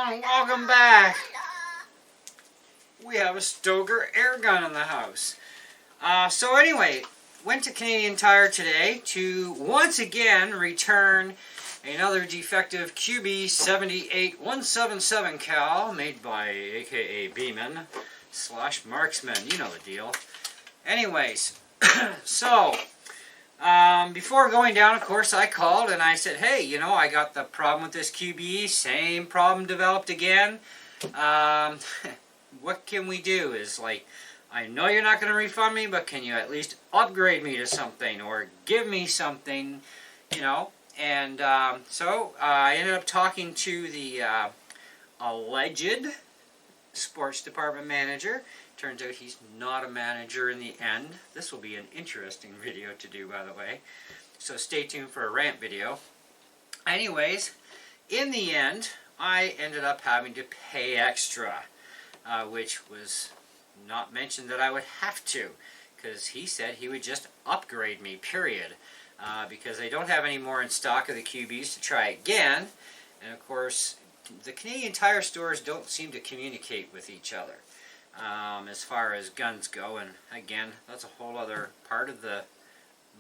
Welcome back. We have a Stoeger air gun in the house. So anyway, went to Canadian Tire today to once again return another defective QB 78177 cal made by aka Beeman / Marksman. You know the deal. Anyways, so before going down, of course, I called and I said, hey, you know, I got the problem with this QB, same problem developed again. What can we do? Is like, I know you're not going to refund me, but can you at least upgrade me to something or give me something, you know? And so I ended up talking to the alleged sports department manager. Turns out he's not a manager in the end. This will be an interesting video to do, by the way. So stay tuned for a rant video. Anyways, in the end, I ended up having to pay extra, which was not mentioned that I would have to, because he said he would just upgrade me, period. Because they don't have any more in stock of the QBs to try again. And of course, the Canadian Tire stores don't seem to communicate with each other. As far as guns go, and again, that's a whole other part of the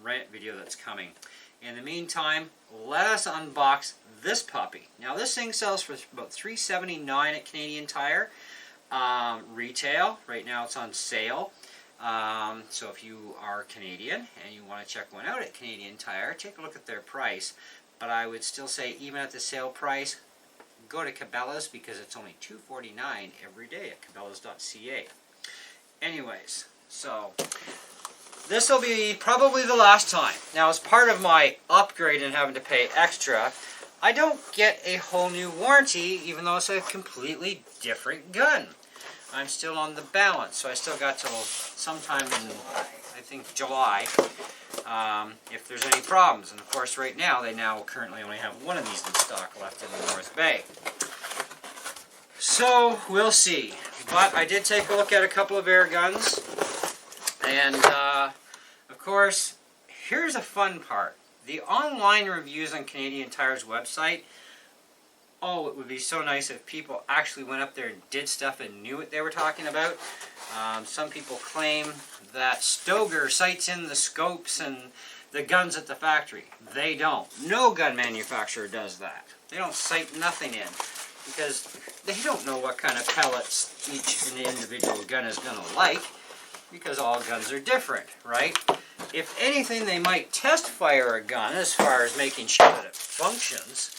rant video that's coming. In the meantime, let us unbox this puppy. Now this thing sells for about $3.79 at Canadian Tire. Retail, right now it's on sale. So if you are Canadian and you want to check one out at Canadian Tire, take a look at their price. But I would still say, even at the sale price, go to Cabela's because it's only $2.49 every day at cabela's.ca. Anyways, so this will be probably the last time. Now, as part of my upgrade and having to pay extra, I don't get a whole new warranty, even though it's a completely different gun. I'm still on the balance, so I still got till sometime in, I think, July, if there's any problems. And of course, right now, they now currently only have one of these in stock left in the North Bay. So, we'll see. But I did take a look at a couple of air guns. And, of course, here's a fun part. The online reviews on Canadian Tire's website, oh, it would be so nice if people actually went up there and did stuff and knew what they were talking about. Some people claim that Stoeger sights in the scopes and the guns at the factory. They don't. No gun manufacturer does that. They don't sight nothing in because they don't know what kind of pellets each individual gun is going to like, because all guns are different, right? If anything, they might test fire a gun as far as making sure that it functions,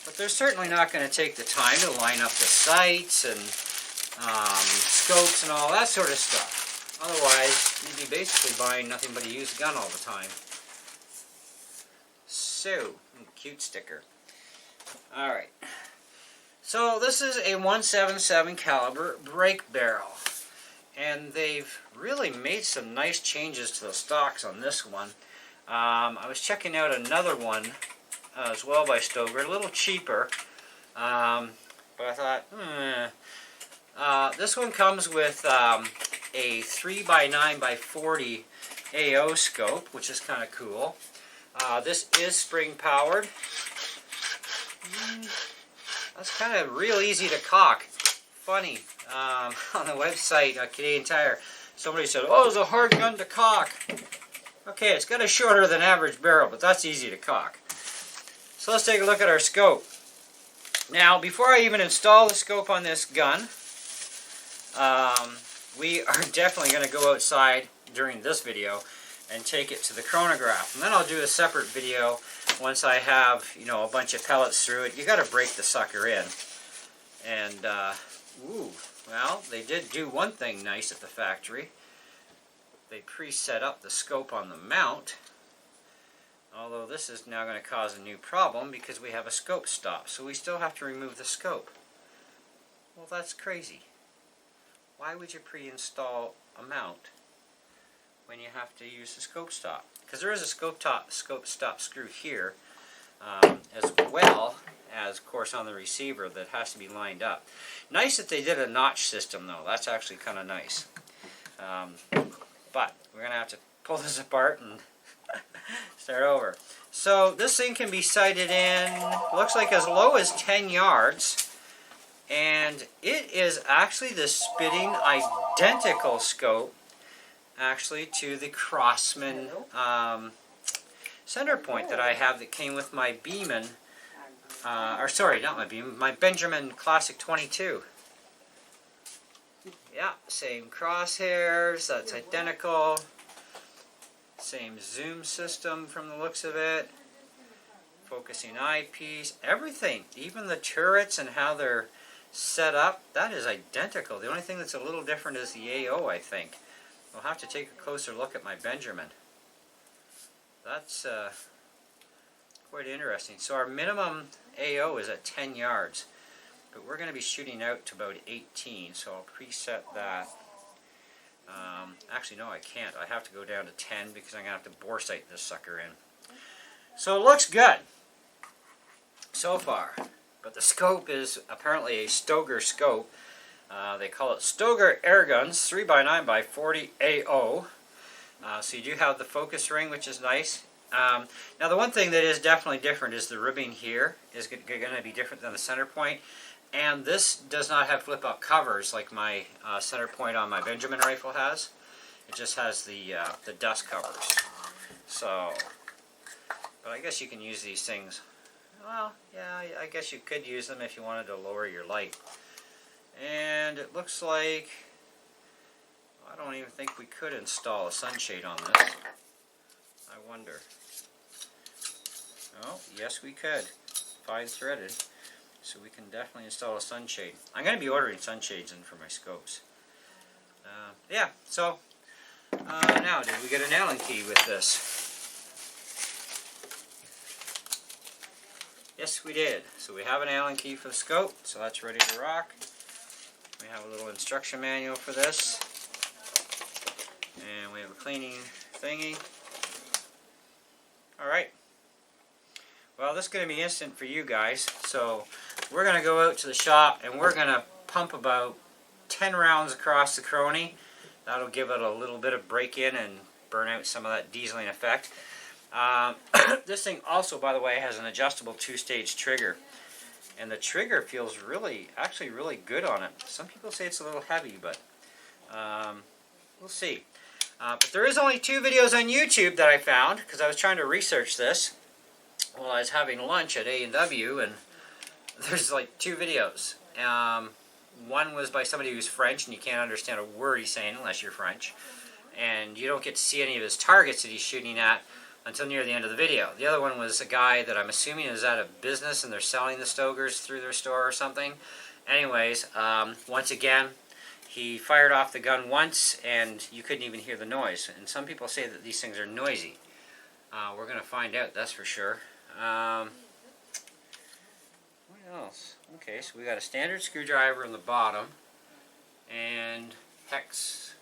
but they're certainly not going to take the time to line up the sights and scopes and all that sort of stuff. Otherwise, you'd be basically buying nothing but a used gun all the time. So, cute sticker. Alright. So, this is a .177 caliber brake barrel. And they've really made some nice changes to the stocks on this one. I was checking out another one as well by Stoeger, a little cheaper. But I thought, this one comes with a 3x9x40 AO scope, which is kind of cool. This is spring powered. That's kind of real easy to cock. Funny, on the website, Canadian Tire, somebody said, oh, it's a hard gun to cock. Okay, it's got a shorter than average barrel, but that's easy to cock. So let's take a look at our scope. Now, before I even install the scope on this gun, we are definitely going to go outside during this video and take it to the chronograph. And then I'll do a separate video once I have, you know, a bunch of pellets through it. You got to break the sucker in. And, ooh, well, they did do one thing nice at the factory. They pre-set up the scope on the mount. Although this is now going to cause a new problem because we have a scope stop. So we still have to remove the scope. Well, that's crazy. Why would you pre-install a mount when you have to use the scope stop? Because there is a scope stop screw here, as well as, of course, on the receiver that has to be lined up. Nice that they did a notch system, though. That's actually kind of nice. But we're going to have to pull this apart and start over. So this thing can be sighted in, looks like as low as 10 yards. And it is actually the spitting identical scope actually to the Crosman center point that I have that came with my Beeman, or sorry, not my Beeman, my Benjamin Classic 22. Yeah, same crosshairs, that's identical. Same zoom system from the looks of it. Focusing eyepiece, everything, even the turrets and how they're set up, that is identical. The only thing that's a little different is the AO, I think. We'll have to take a closer look at my Benjamin. That's quite interesting. So our minimum AO is at 10 yards, but we're going to be shooting out to about 18, so I'll preset that. Actually, no, I can't. I have to go down to 10 because I'm going to have to bore sight this sucker in. So it looks good so far, but the scope is apparently a Stoeger scope. They call it Stoeger Airguns 3x9x40 AO. So you do have the focus ring, which is nice. Now the one thing that is definitely different is the ribbing here is going to be different than the center point. And this does not have flip-up covers like my center point on my Benjamin rifle has. It just has the dust covers. So, but I guess you can use these things. Well, yeah, I guess you could use them if you wanted to lower your light. And it looks like, I don't even think we could install a sunshade on this. I wonder. Oh, yes we could. Fine threaded. So we can definitely install a sunshade. I'm going to be ordering sunshades in for my scopes. Yeah, so now did we get an Allen key with this? Yes, we did. So we have an Allen key for the scope, so that's ready to rock. We have a little instruction manual for this. And we have a cleaning thingy. Alright. Well, this is going to be instant for you guys. So we're going to go out to the shop and we're going to pump about 10 rounds across the Chrony. That'll give it a little bit of break-in and burn out some of that dieseling effect. This thing also, by the way, has an adjustable 2-stage trigger. And the trigger feels actually really good on it. Some people say it's a little heavy, but we'll see. But there is only 2 videos on YouTube that I found, because I was trying to research this while I was having lunch at A&W, and there's like 2 videos. One was by somebody who's French, and you can't understand a word he's saying unless you're French. And you don't get to see any of his targets that he's shooting at until near the end of the video. The other one was a guy that I'm assuming is out of business and they're selling the Stoegers through their store or something. Anyways, once again, he fired off the gun once and you couldn't even hear the noise. And some people say that these things are noisy. We're going to find out, that's for sure. What else? Okay, so we got a standard screwdriver in the bottom and hex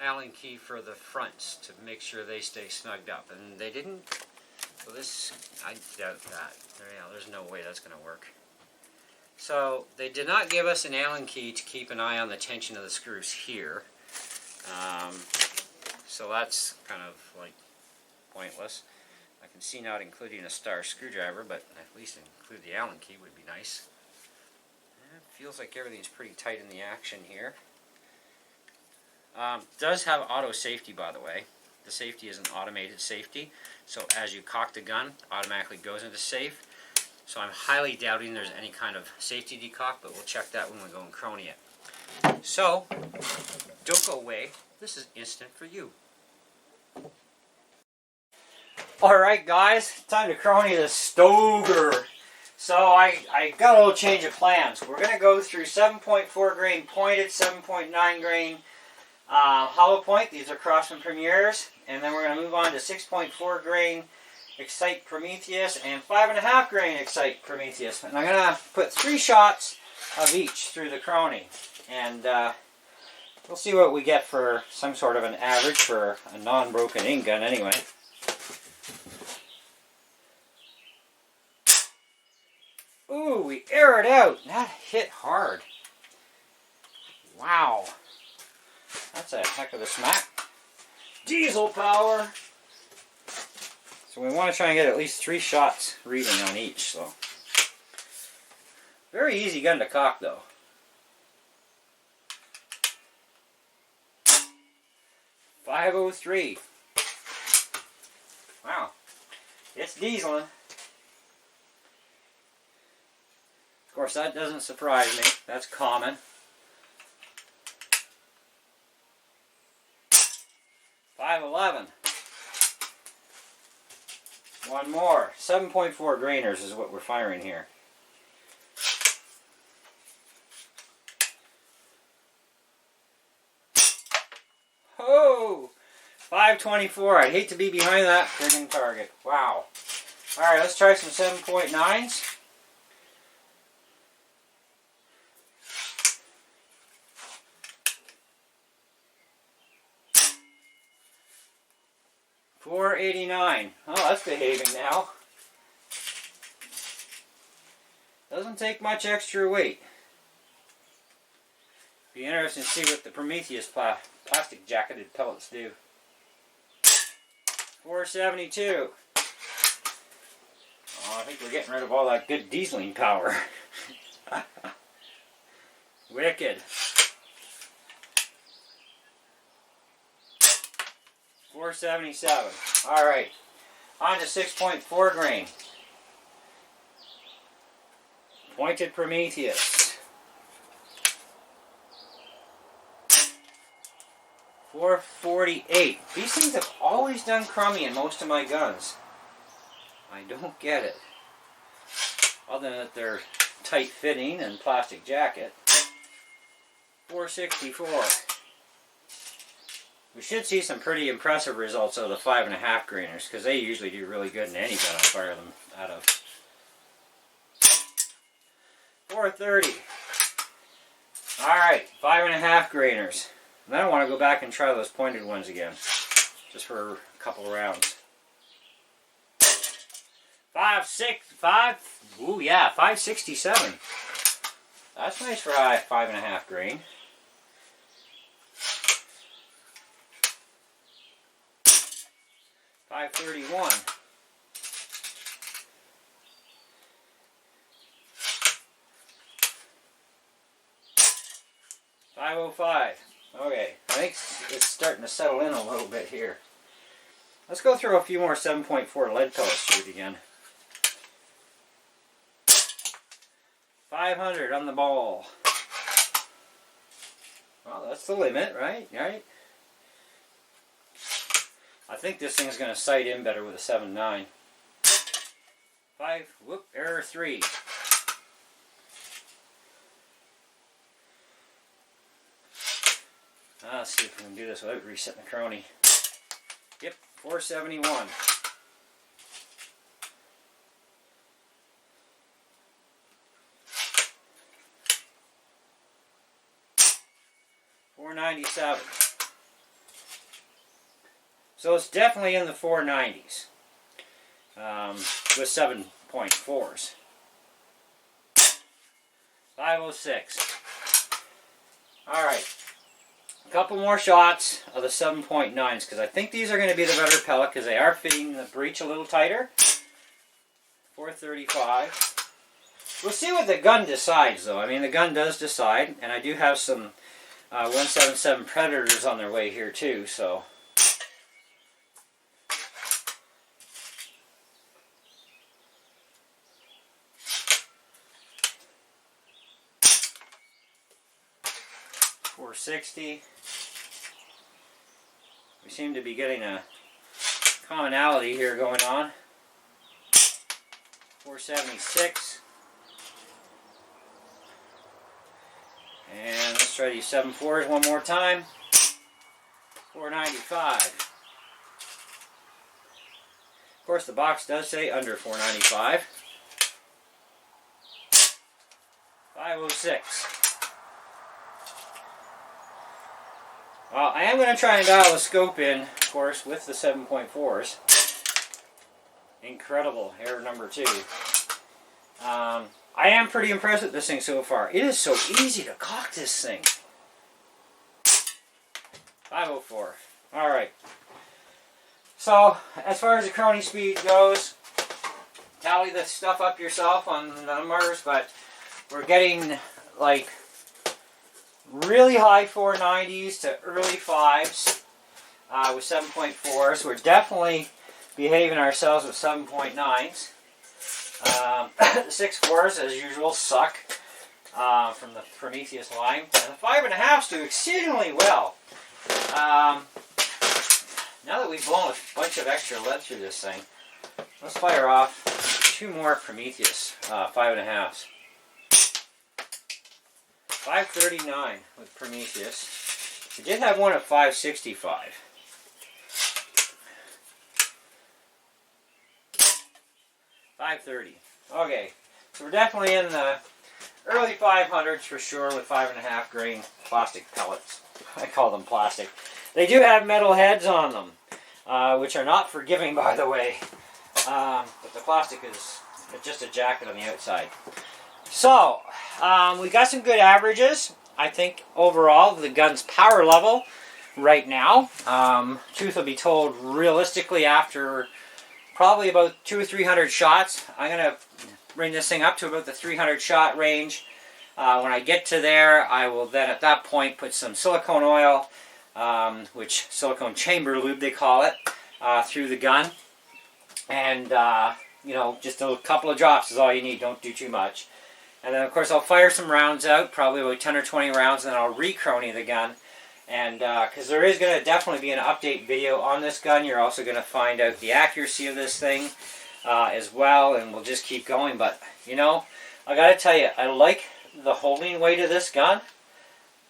Allen key for the fronts to make sure they stay snugged up. And they didn't, so this, I doubt that. There's no way that's going to work. So they did not give us an Allen key to keep an eye on the tension of the screws here. So that's kind of like pointless. I can see not including a star screwdriver, but at least include the Allen key would be nice. It feels like everything's pretty tight in the action here. Does have auto safety, by the way. The safety is an automated safety, so as you cock the gun, automatically goes into safe. So I'm highly doubting there's any kind of safety decock, but we'll check that when we go and Chrony it. So, don't go away. This is instant for you. Alright guys, time to Chrony the Stoeger. So I got a little change of plans. We're going to go through 7.4 grain pointed, 7.9 grain hollow point. These are Crosman Premiers. And then we're going to move on to 6.4 grain Excite Prometheus and 5.5 grain Excite Prometheus. And I'm going to put 3 shots of each through the Chrony. And we'll see what we get for some sort of an average for a non-broken ink gun anyway. Ooh, we air it out. That hit hard. Wow. That's a heck of a smack. Diesel power. So we want to try and get at least 3 shots reading on each. So Very easy gun to cock though. .503. Wow. It's dieseling. Of course, that doesn't surprise me. That's common. .511. One more. 7.4 grainers is what we're firing here. Oh! 524. I'd hate to be behind that friggin' target. Wow. Alright, let's try some 7.9s. .489. Oh, that's behaving now. Doesn't take much extra weight. Be interesting to see what the Prometheus plastic jacketed pellets do. .472. Oh, I think we're getting rid of all that good dieseling power. Wicked. .477. Alright. On to 6.4 grain. Pointed Prometheus. .448. These things have always done crummy in most of my guns. I don't get it. Other than that they're tight fitting and plastic jacket. .464. We should see some pretty impressive results out of the 5.5 grainers, because they usually do really good in any gun I fire them out of. .430. Alright, 5.5 grainers. And then I want to go back and try those pointed ones again, just for a couple of rounds. 567. That's nice for high 5.5 grain. .531. .505. Okay, I think it's starting to settle in a little bit here. Let's go through a few more 7.4 lead pellets shoot again. 500 on the ball. Well, that's the limit, right? Right? I think this thing's going to sight in better with a 7.9. Error 3. Let's see if we can do this without resetting the Chrony. Yep, 471. .497. So it's definitely in the 490s with 7.4s. .506. Alright. A couple more shots of the 7.9s, because I think these are going to be the better pellet because they are fitting the breech a little tighter. .435. We'll see what the gun decides though. I mean, the gun does decide, and I do have some 177 Predators on their way here too, so. .460. We seem to be getting a commonality here going on. .476. And let's try these 7.4s one more time. .495. Of course, the box does say under .495. .506. Well, I am going to try and dial the scope in, of course, with the 7.4s. Incredible, error number 2. I am pretty impressed with this thing so far. It is so easy to cock this thing. .504. Alright. So, as far as the Chrony speed goes, tally the stuff up yourself on the numbers, but we're getting like really high 490s to early 5s with 7.4s. We're definitely behaving ourselves with 7.9s. The 6.4s, as usual, suck from the Prometheus line. And the 5.5s do exceedingly well. Now that we've blown a bunch of extra lead through this thing, let's fire off 2 more Prometheus 5.5s. 539 with Prometheus. We did have one at 565. 530. Okay, so we're definitely in the early 500s for sure with 5.5 grain plastic pellets. I call them plastic. They do have metal heads on them, which are not forgiving, by the way. But the plastic is just a jacket on the outside. So, we got some good averages. I think overall the gun's power level right now, truth will be told, realistically after probably about 200 or 300 shots, I'm going to bring this thing up to about the 300 shot range. When I get to there, I will then at that point put some silicone oil, which silicone chamber lube they call it, through the gun. And, you know, just a couple of drops is all you need. Don't do too much. And then, of course, I'll fire some rounds out, probably about 10 or 20 rounds, and then I'll re-Chrony the gun. And, because there is going to definitely be an update video on this gun. You're also going to find out the accuracy of this thing as well, and we'll just keep going. But, you know, I got to tell you, I like the holding weight of this gun.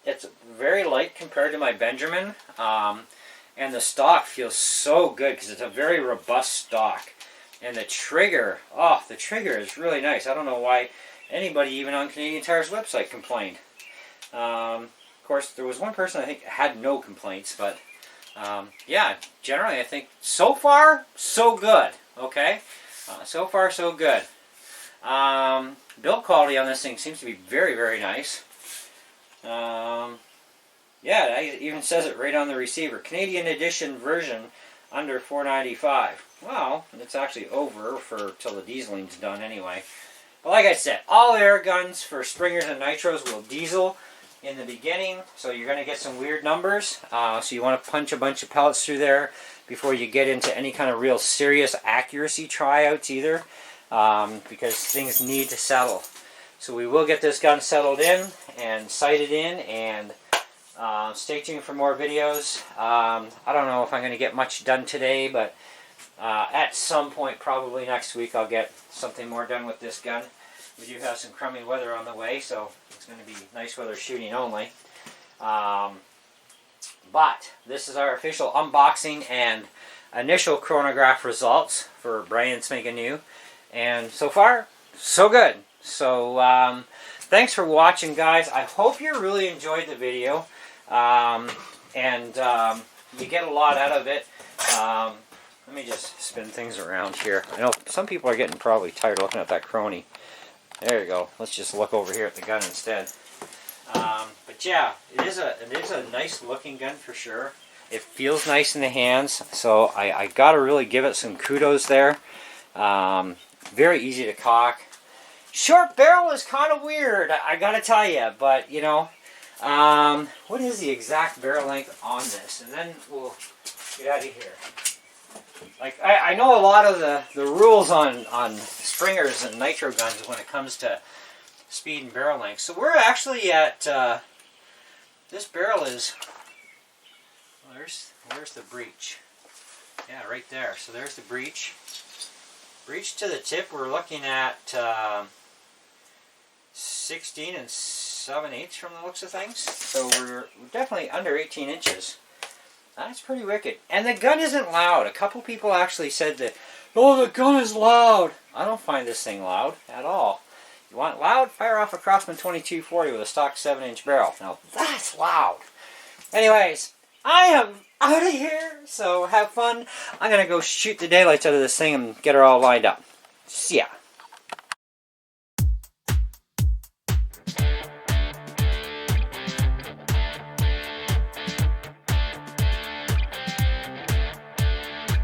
It's very light compared to my Benjamin. And the stock feels so good because it's a very robust stock. And the trigger, oh, the trigger is really nice. I don't know why anybody, even on Canadian Tire's website, complained. Of course, there was one person I think had no complaints, but yeah, generally I think so far, so good. Okay, so far, so good. Build quality on this thing seems to be very, very nice. Yeah, it even says it right on the receiver. Canadian edition version under $495. Well, it's actually over for till the dieseling's done anyway. But like I said, all air guns for Springers and Nitros will diesel in the beginning, so you're going to get some weird numbers. So you want to punch a bunch of pellets through there before you get into any kind of real serious accuracy tryouts either, because things need to settle. So we will get this gun settled in and sighted in, and stay tuned for more videos. I don't know if I'm going to get much done today, but at some point, probably next week, I'll get something more done with this gun. We do have some crummy weather on the way, so it's going to be nice weather shooting only. But this is our official unboxing and initial chronograph results for Brand Spanking New. And so far, so good. So thanks for watching, guys. I hope you really enjoyed the video. And you get a lot out of it. Let me just spin things around here. I know some people are getting probably tired of looking at that Chrony. There you go. Let's just look over here at the gun instead. But yeah, it is a nice looking gun for sure. It feels nice in the hands, so I gotta really give it some kudos there. Very easy to cock. Short barrel is kind of weird, I gotta tell you, but you know, what is the exact barrel length on this? And then we'll get out of here. Like, I know a lot of the rules on Springers and nitro guns when it comes to speed and barrel length. So we're actually at, this barrel is, well, where's the breech? Yeah, right there. So there's the breech. Breech to the tip, we're looking at 16 7/8 from the looks of things. So we're definitely under 18 inches. That's pretty wicked. And the gun isn't loud. A couple people actually said that, oh, the gun is loud. I don't find this thing loud at all. You want loud? Fire off a Craftsman 2240 with a stock 7-inch barrel. Now that's loud. Anyways, I am out of here. So have fun. I'm going to go shoot the daylights out of this thing and get her all lined up. See ya.